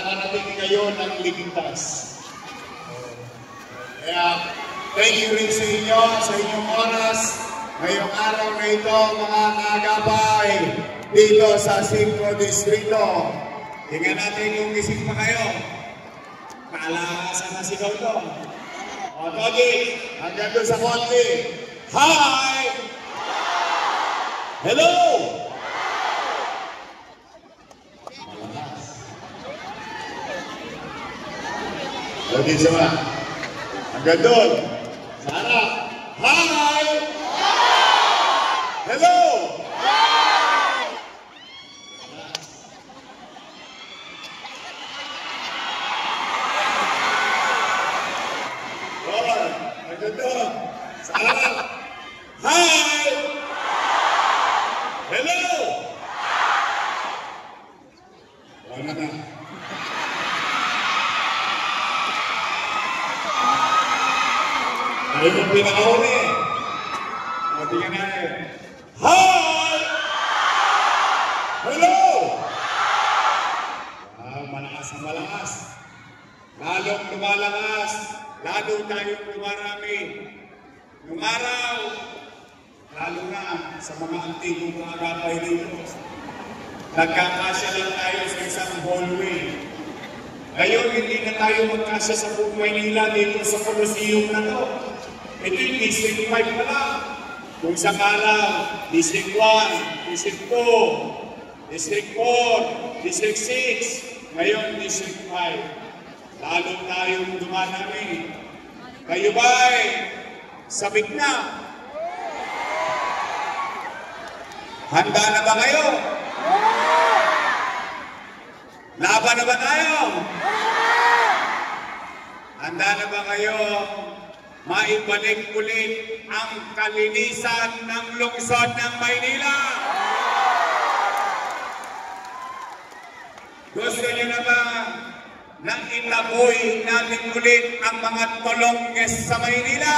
nakarating ngayon ng ligtas. Kaya, thank you rin sa inyo, sa inyong oras, ngayong araw na ito, mga kaagapay, dito sa 5 Distrito. Tingnan natin kung gising pa kayo. Palakasan na sigaw ito. O, Togi, hanggang doon sa konti. Hi! Hello! Malakas. Togi, sama. Hanggang doon. Sana. Hi! Hello! Hi! Hello! Wala na. Tayo mong pinakauli. O, tingnan natin. Hi! Hello! Malakas ang malakas. Lalong lumalakas. Lalo tayong lumarami. Nung araw, lalo na sa mga antigong kaagapay dito, nagkakasya lang tayo sa isang hallway. Ngayon, hindi na tayo magkasya sa buong Maynila dito sa Colosseum na to. Ito yung District 5 pa lang. Kung sakalang, District 1, District 2, District 4, District 6, ngayon District 5. Lalo tayong dumarami. Kayo ba'y sabik na? Handa na ba kayo? Laban na ba tayo? Handa na ba kayo maibalik ulit ang kalinisan ng lungsod ng Maynila? Gusto niyo na ba nang itaboy natin ulit ang mga tolongges sa Maynila?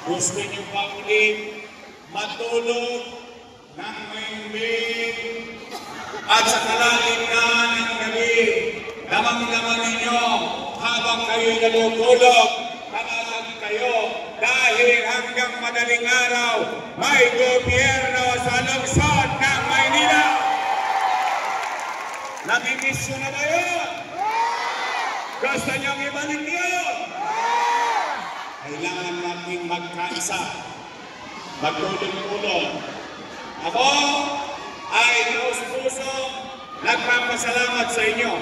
Gusto niyo ba ulit matulog ng mahimbing at sa kalaliman ng gabi? Damang-daman ninyo habang kayo'y natutulog, panatag kayo dahil hanggang madaling araw may gobyerno sa lungsod ng Maynila. Namimiss nyo na ba yun? Gusto niyong ibalik yun? Kailangan natin magkaisa, magtulong-tulong. Ako ay taus-puso nagpapasalamat sa inyo.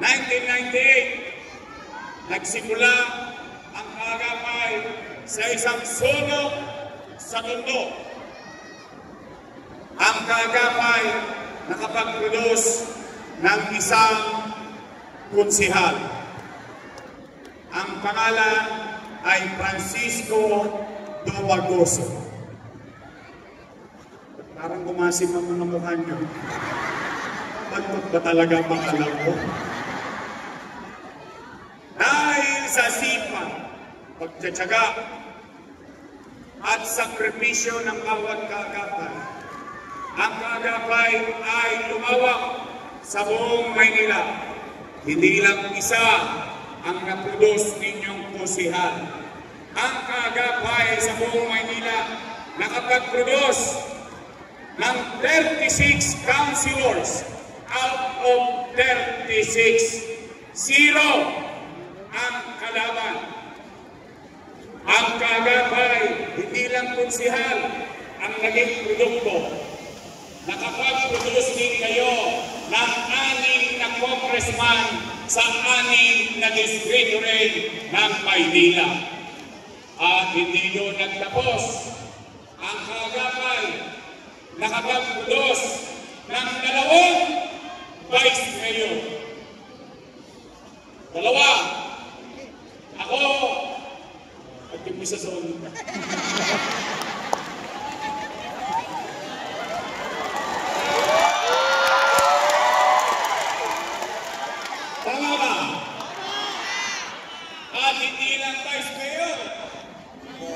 1998, nagsimula ang kaagapay sa isang sulok sa mundo. Ang kaagapay nakapag-produce ng isang konsihal. Ang pangalan ay Francisco Duwagoso. Parang gumasim ang mga mukha niyo. Ba't ba talaga pangalan ko? Dahil sa sipag, pagtsatsaga, at sakripisyo ng bawat kaagapay, ang kaagapay ay lumawak sa buong Maynila. Hindi lang isa ang naproduce ninyong konsihal. Ang kaagapay sa buong Maynila nakapag-produce ng 36 councilors out of 36. 0 ang kalaban. Ang kaagapay, hindi lang konsihal ang naging produkto. Nakapag-produce din kayo ng 6 na congressman sa 6 na distrito rin ng Maynila. At hindi doon nagtapos. Ang kaagapay nakapag-produce ng 2 vice mayor. 2. Ako, at yung isa sa ulit. Tama ba? At hindi lang vice mayor.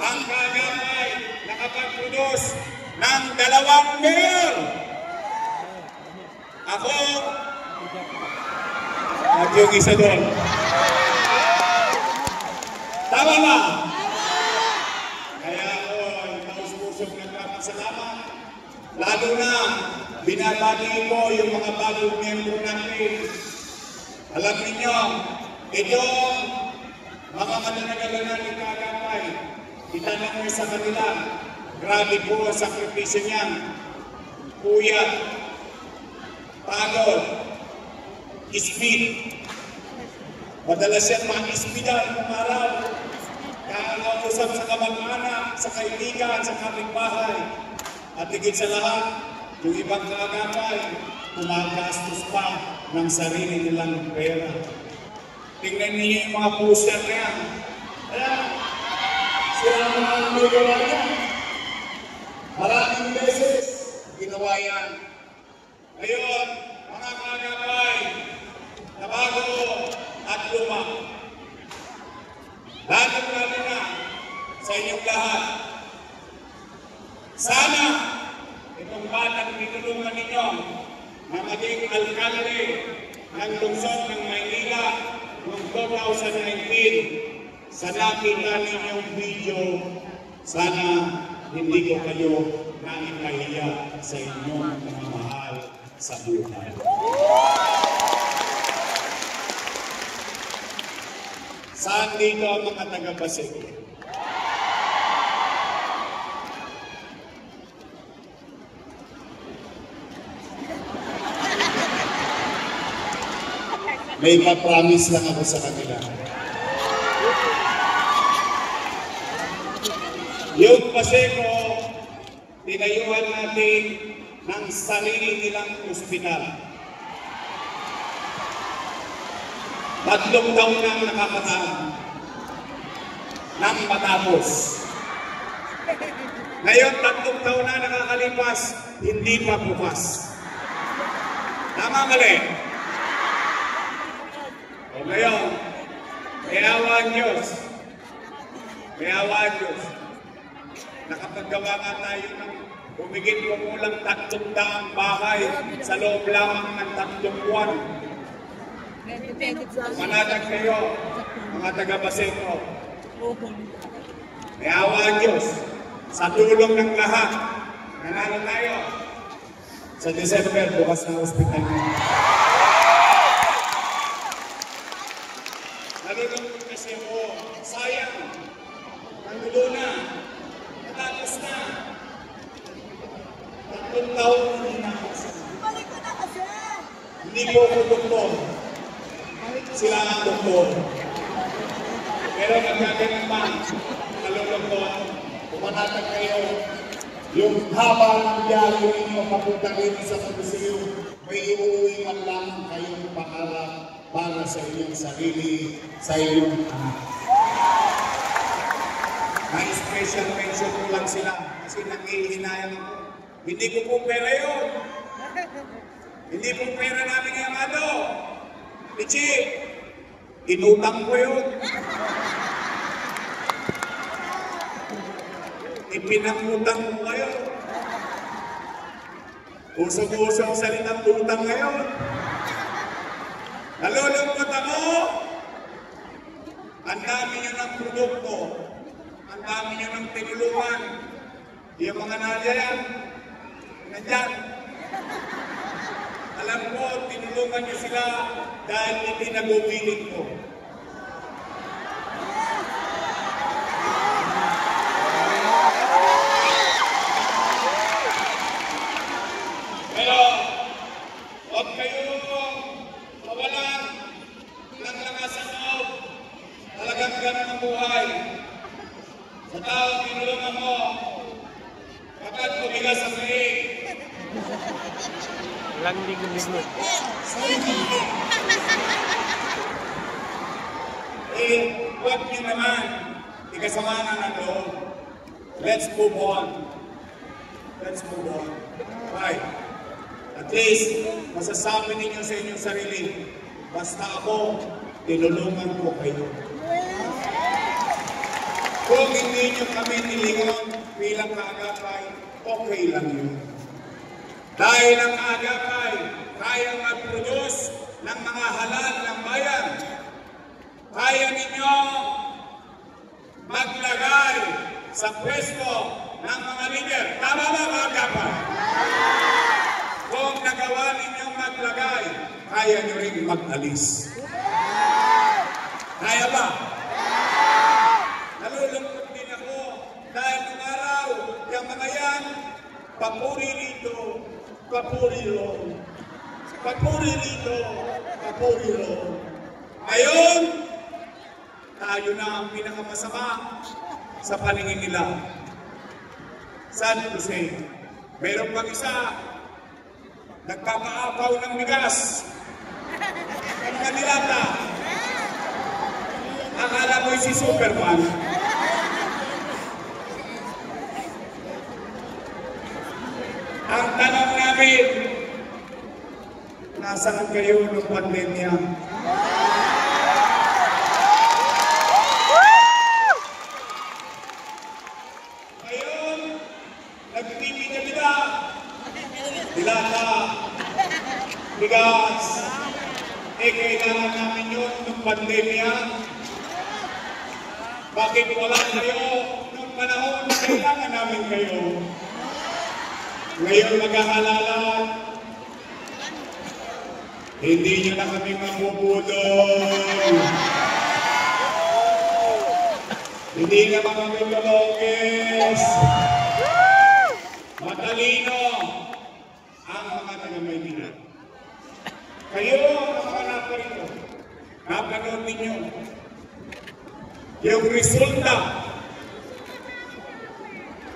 Ang kaagapay nakapag-produce ng 2 mayor. Ako, at yung isa doon. Tama ba? Kaya ako ay taus-pusong nagpapasalamat. Lalo na, binabati ko yung mga bagong miyembro natin. Alam niyo, itong mga mananagalan ng Kaagapay, itanong mo sa kanila, grabe po ang sakripisyo niyan. Kuya, pagod, speed. Madalas siyang ma-ispidan ng araw. Kakausap sa kamag-anak, sa kaibigan, sa kapitbahay. At higit sa lahat, yung ibang Kaagapay, kumagastos pa ng sarili nilang pera. Tingnan niyo yung mga poster na yan. Ayan, sila mga nagawa niya. Maraming beses ginawa yan. Ngayon, mga Kaagapay, na bago at luma, lalo na sa inyong lahat. Sana itong batang tinulungan ninyo na maging alkalde ng lungsod ng Maynila noong 2019. Sa nakita ninyong video, sana hindi ko kayo naipahiya sa inyong mga mahal sa buhay. Saan dito ang mga taga-Pasig? May pa-promise lang ako sa kanila. Yung Paseco, tinayuan natin ng sarili nilang ospital. 3 taon nang nakakataan nang matapos. Ngayon, 3 taon na nakakalipas, hindi pa bukas. Tama mali? O ngayon, may awa ang Diyos. May awa ang Diyos. Nakapaggawa nga tayo ng humigit kumulang 300 bahay sa loob lamang ng 3 buwan. Manatag kayo, mga taga-Paseco. May awa ang Diyos. Sa tulong ng lahat, nanalo tayo. Sa December, bukas ng hospital niyo. Nalulungkot kasi ako, sayang. Nagulo na. Natapos na. 3 taon na Balik ko na kasi! hindi po ako doktor. Sila ang doktor. Pero nagkaganan pa, nalulungkot, pumanatag kayo. Yung haba ng biyahe ninyo papunta rin sa museum, may iuwi man lang kayong pangarap para sa inyong sarili, sa inyong anak. May special mention ko lang sila kasi nangihinayang ako. Hindi ko po pera yun. Hindi po pera namin yung ano. Pichi, inutang ko yun. Ipinangutang ko kayo. Usog-usog ang salitang utang ngayon. Nalulungkot ako. Ang dami nyo ng produkto. Ang dami nyo ng tinulungan. Yung mga nandiyan, nandyan. Alam ko, tinulungan nyo sila dahil hindi nagupilit ko. Pero, huwag kayong mawalan ng lakas ang loob. Talagang ganun ang buhay. Sa tao, tinulungan mo, kapag tumigas ang liig. Lang ligo-ligo. Huwag niyo naman ikasamanan ng loob. Let's move on. Let's move on. Right. At least, masasabi ninyo sa inyong sarili, basta ako, tinulungan ko kayo. Kung hindi nyo kami nilingon bilang Kaagapay, okay lang yun. Dahil ang Kaagapay, kayang mag-produce ng mga halal ng bayan. Kaya ninyo maglagay sa pwesto ng mga leader. Tama ba mga kapal? Kung nagawa ninyong maglagay, kaya nyo rin mag-alis. Kaya ba? Nalulungkot din ako dahil nung araw, yung mga yan, papuri rito, papuri roon. Papuri rito, papuri roon. Ngayon, tayo na ang pinakamasama sa paningin nila. Sad to say, meron pang isa, nagpapaapaw ng bigas. Ang kanilata, akala mo'y si Superman. Ang tanong namin, nasaan kayo ng pandemya? Ngayon, nagpipinilita, dilata, bigas, kailangan namin yun ng pandemya. Bakit wala kayo nung panahon na kailangan namin kayo? Ngayon maghahalalan, hindi nyo na kami mabubudol. Hindi na kami lologis. Matalino ang mga taga-Maynila. Kayo, mga naparito, napanood ninyo yung resulta.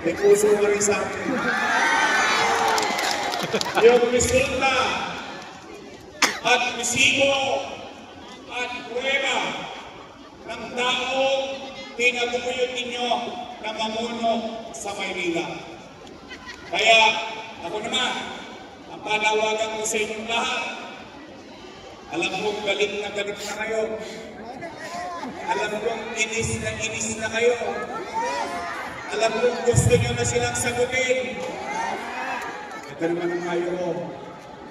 May puso na rin sa akin. Yung resulta at resibo at prueba ng taong tinaguyod ninyo na mamuno sa Maynila. Kaya ako naman, ang panawagan ko sa inyong lahat, alam kong galit na kayo. Alam kong inis na kayo. Alam kong gusto nyo na silang sagutin. Ito naman ang kayo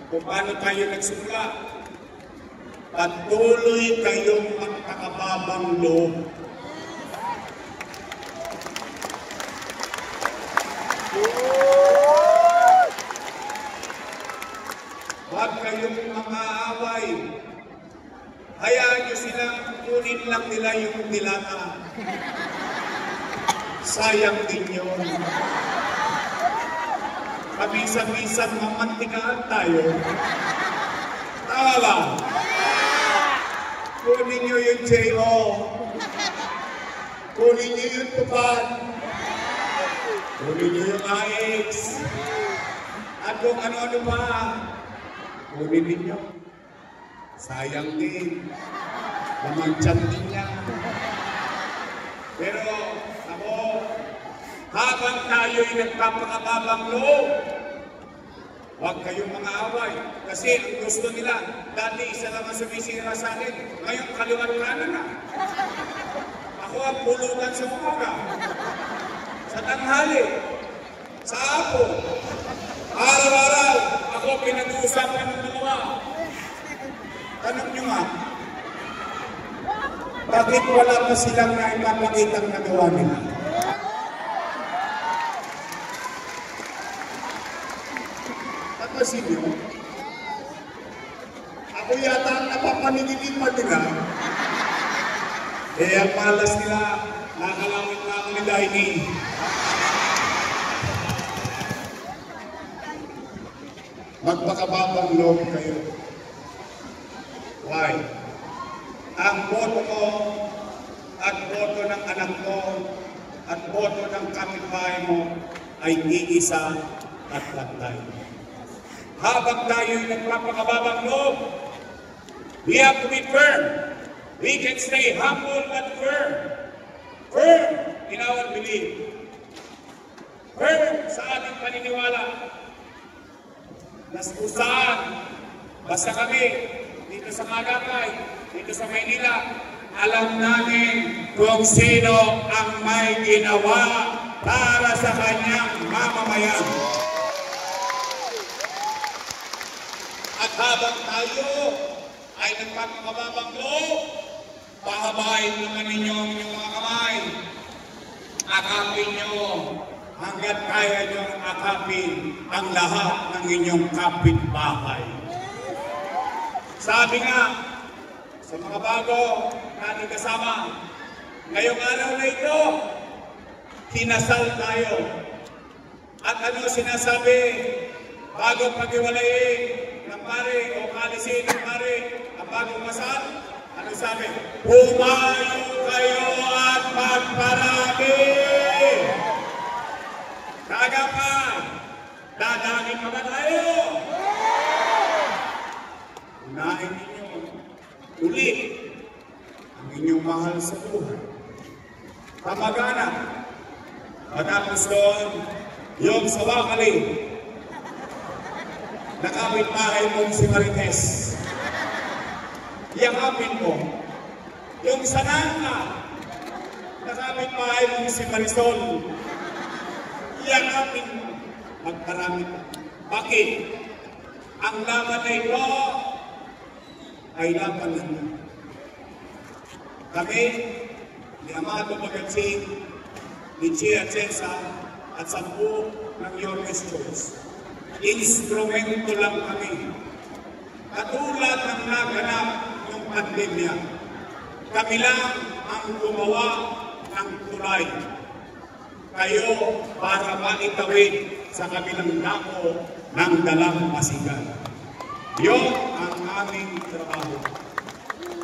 kung paano tayo nagsimula. Patuloy kayong magtakababang loob. Huwag kayong makaaway. Hayaan nyo silang kunin lang nila yung dilata. Sayang din yun. Kabisa-bisang mamantikaan tayo. Tama ba? Kunin nyo yung J.O. Kunin nyo yung Tupad. Kunin nyo yung AX. At kung ano-ano pa, kunin ninyo. Sayang din. Lamangchan din niya. Pero ako, habang tayo'y nagpapakababang loob, huwag kayong mga away. Kasi ang gusto nila, dati isa lang ang sumisira sa akin, ngayon kaliwat kanan na. Ako ang pulutan sa umaga, sa tanghali, sa apo. Araw-araw, ako pinag-uusapan ng dalawa. Tanong nyo nga, bakit wala pa silang naipapakitang nagawa nila? Tapasin nyo, ako yata ang napapanigilin pa nila. Eh, ang malas nila, nakalawit na ako ni Daini. Magpakababang loob kayo. Why? Ang boto mo at boto ng anak mo at boto ng kapitbahay mo ay iisa at pantay. Habang tayo'y nagpapakababang loob, we have to be firm. We can stay humble but firm. Firm in our belief. Firm sa ating paniniwala. Naspusan, basta kami, dito sa Magapay, dito sa Maynila, alam namin kung sino ang may ginawa para sa kanyang mamamayan. At habang tayo ay nagpapakababang loob, pahabain naman ninyo ang inyong mga kamay. Akapin nyo hanggat kaya nyo akapin ang lahat ng inyong kapitbahay. Sabi nga sa mga bago natin kasama, ngayong araw na ito, kinasal tayo. At ano sinasabi bago paghiwalayin ng pare o kalisin ng pare ang bagong kasal? Ano sabi? Humayo kayo at magparami! Kagapay, dadangin pa ba tayo? Unahin ninyo ulit ang inyong mahal sa buhay. Kamag-anak. Matapos doon, yung sa wakali, nakapit-bahay mong si Marites. Yakapin mo. Yung sa nana, nakapit-bahay mong si Marisol. Yakapin mo. Magparami ka. Bakit? Ang laban na ito ay laban na ito. Kami, ni Amado Magansing, ni Chia Chensa, at 10 ng Yorkes Church. Instrumento lang kami. Katulad ng naganap ng pandemya, kami lang ang gumawa ng tulay. Kayo para maitawid sa kabilang dako ng dalampasigan. Yun ang aming trabaho.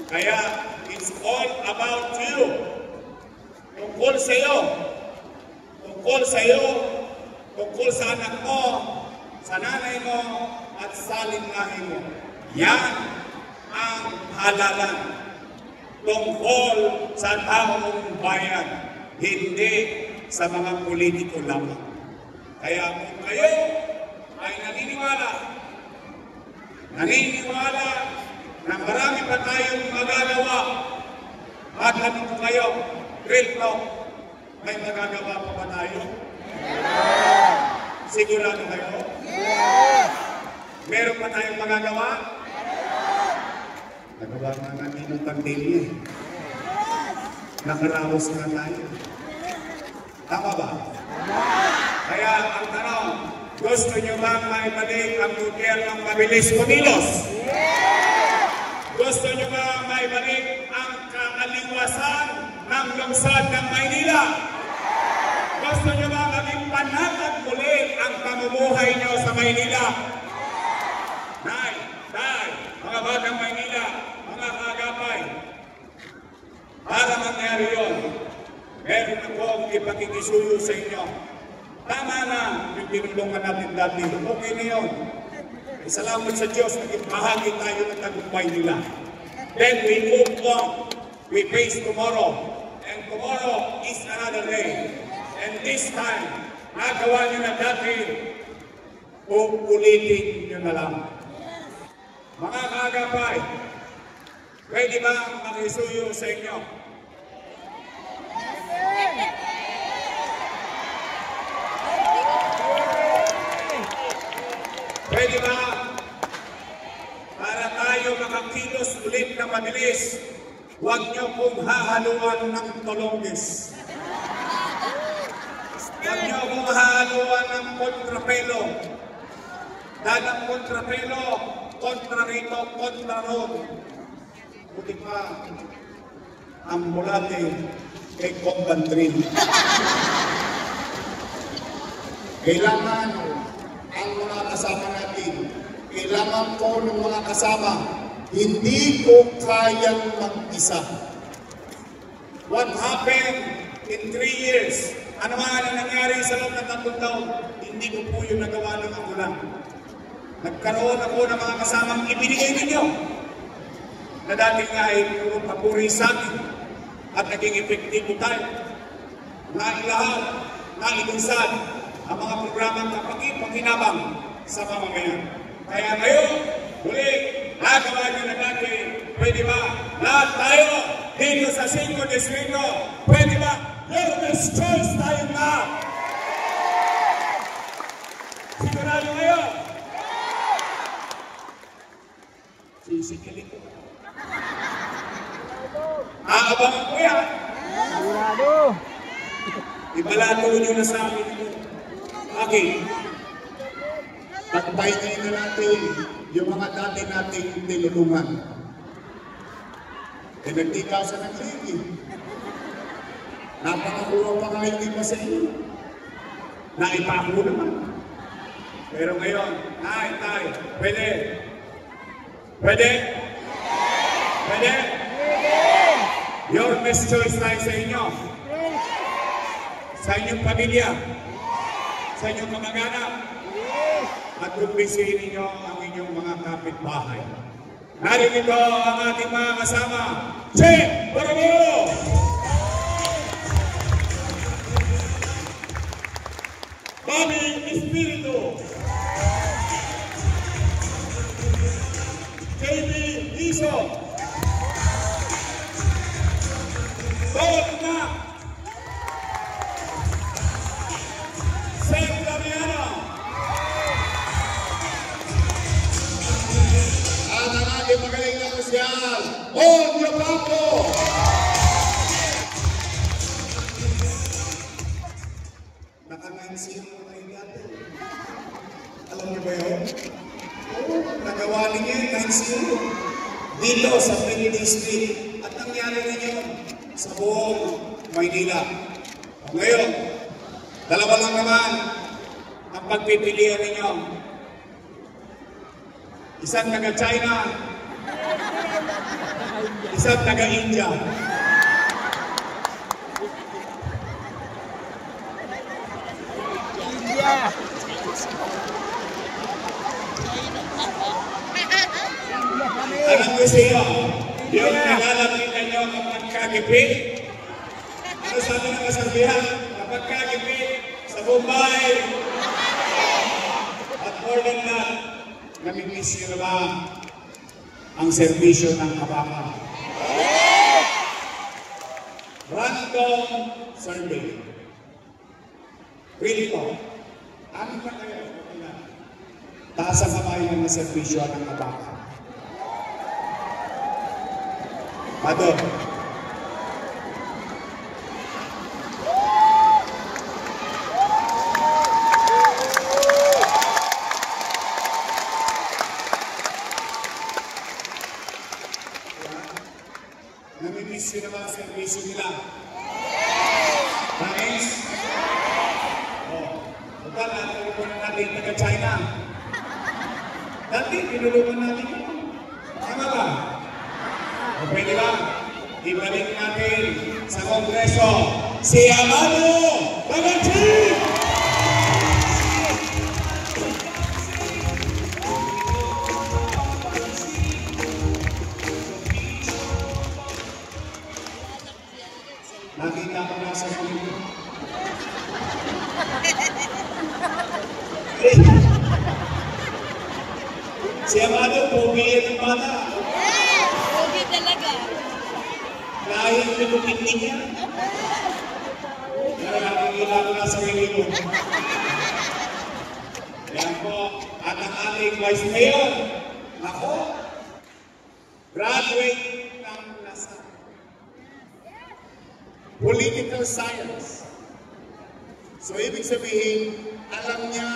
Kaya, it's all about you. Tungkol sa iyo. Tungkol sa iyo. Tungkol sa anak mo, sa nanay mo, at sa linahe mo. Yan ang halalan. Tungkol sa taong bayan. Hindi sa mga politiko lamang. Kaya kung kayo ay naniniwala na marami pa tayong magagawa, at ano po kayo, real talk, may magagawa pa ba tayo? Yeah. Sigurado kayo? Yeah. Meron pa tayong magagawa? Yeah. Nagawa na natin ng pandemya. Nakaraos na tayo. Tama ba? Kaya ang tanong, gusto nyo bang maibalik ang gobyernong mabilis kumilos? Gusto nyo ba maibalik ang kaaliwasan ng lungsod ng Maynila? Gusto nyo ba maging panatag muli ang pamumuhay nyo sa Maynila? Nay, mga batang Maynila, mga kaagapay, para mangyari yun, meron akong ipakikisuyo sa inyo. Tama na yung tinulungan natin dati. Okay na yun. Salamat sa Diyos, naging bahagi tayo ng tagumpay nila. Then we move on. We face tomorrow. And tomorrow is another day. And this time, nagawa nyo na dati, ulitin nyo na lang. Mga kaagapay, pwede ba makisuyo sa inyo? Pwede ba? Para tayo makakilos ulit na mabilis, huwag niyo pong hahaluan ng tolongis. Huwag niyo pong hahaluan ng kontrapelo. Dahil ang kontrapelo, kontra rito, kontra ron. Buti pa, ang mulate kay Combandrin. Kailangan ang mga kasama natin, kailangan ko ng mga kasama, hindi ko kayang mag-isa. What happened in 3 years? Ano nga ang nangyari sa loob ng 3 taon? Hindi ko po yung nagawa ng ako lang. Nagkaroon ako ng mga kasamang ibinigay ninyo na dati nga ay puro papuri sa akin at naging epektibo tayo. Nailahat, nailunsad ang mga programang kapag-pakinabang sa mamamayan. Kaya ngayon, muli, nagawa nyo na dati, pwede ba? Lahat tayo, dito sa 5 distrito, pwede ba? Yorkes Choice tayo na! Sigurado ngayon? Sisikilin ko. Aabangan ko yan. Sigurado. Ibalato nyo na sa akin ito. Okay. Pagpahingayin na natin yung mga dati nating tinulungan. Nagtikaw sa ng ligi. Napakakuha pa nga hindi pa sa inyo. Naipako naman. Pero ngayon, tay, pwede? Pwede? Pwede? Your best choice tayo sa inyo. Sa inyong pamilya. Sa inyong kamag-anak. At kumbisihin ninyo ang inyong mga kapitbahay. Narito ang ating mga kasama. Che Barabo! Bobby Espiritu! JB Iso! Todd Na! Seth Damiano! At ang ating magaling na sosyal, Onyo Campo! Naka-9-0 na kayo dati. Alam niyo ba yun? Oo, nagawa niyo yun, 9-0. Dito sa Pili District. At nangyari na yun sa buong Maynila. Ngayon, dalawa lang naman ang pagpipilian ninyo. Isang taga-China, isang taga-India. Alam ko sa iyo, yung nalalapitan nyo kapag kagipit, ano sabi ng kasabihan, kapag kagipit sa Bombay, at more than that, namimiss nyo na ba ang serbisyo ng kabaka? Random survey. Really po, amin na kayo, taas ang kamay ng serbisyo ng kabaka. Madam. Namimiss yun naman ang servisyo nila. Nais? Bukan natulungan natin taga-China. Dati, pinulungan natin yun. Tama ba? O pwede ba? Ibalik natin sa Kongreso si Amado Baganchi! Nakita ko na sa video. Si Amado, pogi ng bata. Pogi talaga. Kahit pinukitin niya. Pero nakikita ko na sa video. Yan po, at ang ating Vice Mayor. Ako, graduate ng nasa Political Science. So, ibig sabihin, alam niya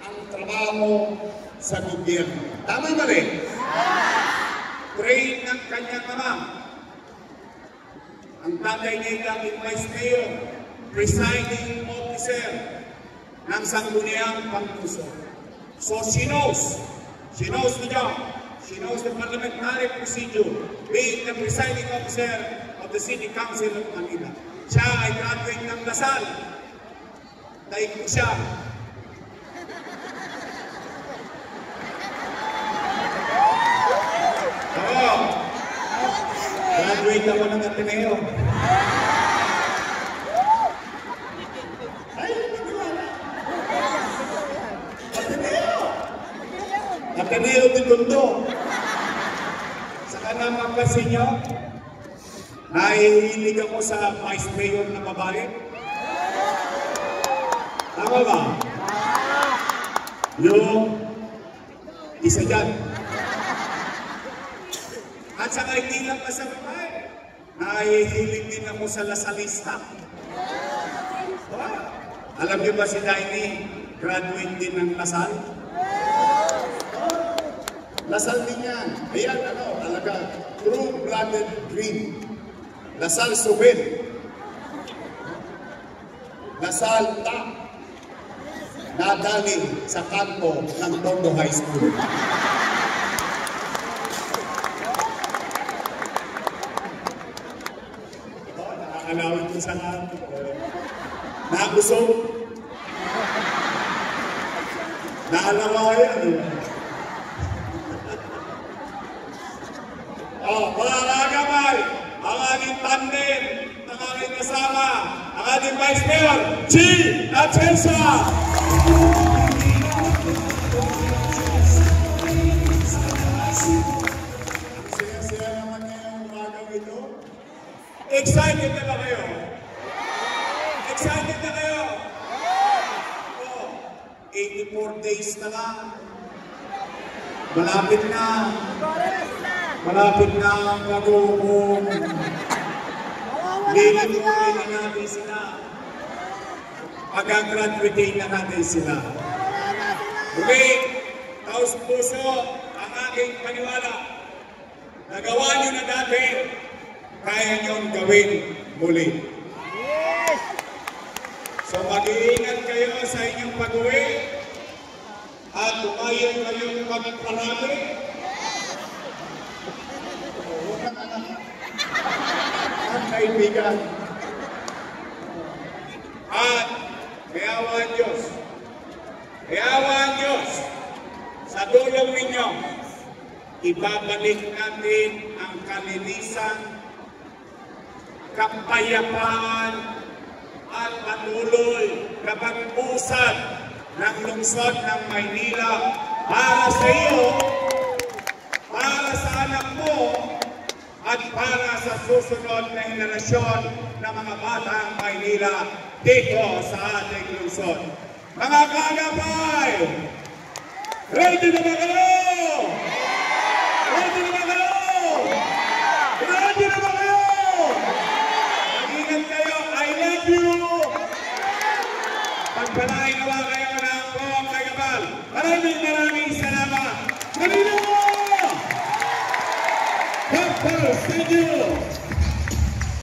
ang trabaho sa gobyerno. Tama ba rin? Train ng kanyang ama. Ang tatay niya ang Vice Mayor, presiding officer ng Sangguniang Pangluso. So she knows the job. She knows the parliamentary procedure, being the presiding officer of the City Council of Manila. Siya ay graduate ng Lasal. Daig ko siya. Oo. Graduate ako ng Ateneo. Ay, nagtiwala. Ateneo. Ateneo de Tondo. Saka na mapasin nyo, nahihilig ako sa Vice Mayor na babae. Tama ba? Yung isa dyan. At saka hindi lang pa sa babae. Nahihilig din ako sa lasalista. Alam niyo ba si Daini, graduate din ng Lasal? Lasal din yan. Ayan, talaga, true-blooded green. Lasal Subin. Lasal top. Nadali sa kanto ng Tondo High School. Nakakalawin ko sa lahat. Nabusog. Naalawayan. Mga kagamay, ang aking tandem, ang aking kasama, ang ating Vice Mayor, G. Atienza! Siya naman ngayong umagang ito. Excited na ba kayo? Excited na kayo? 84 days na lang. Malapit na. Malapit na ang mag-uong. Lilimutin na natin sila. Pag-graduate na natin sila. Okay, taos-puso ang aking paniwala. Nagawa nyo na dati, kaya nyo gawin muli. So mag-iingat kayo sa inyong pag-uwi at tumayo kayong magparami. Ang kaibigan. At kayawan Diyos. Kayawan Diyos. Sa tulong ninyo, ibabalik natin ang kalinisan, kapayapaan, at patuloy kapag-usad ng lungsod ng Maynila para sa iyo, para sa anak mo, at para sa susunod na henerasyon ng mga batang Maynila dito sa ating lungsod. Mga kaagapay! Ready na ba kayo? Ready na ba kayo? Ready na ba kayo? Mag-ingat kayo. I love you! Pagpalain nawa kayo ng buong kagabal. Maraming salamat. Manila! Thank you!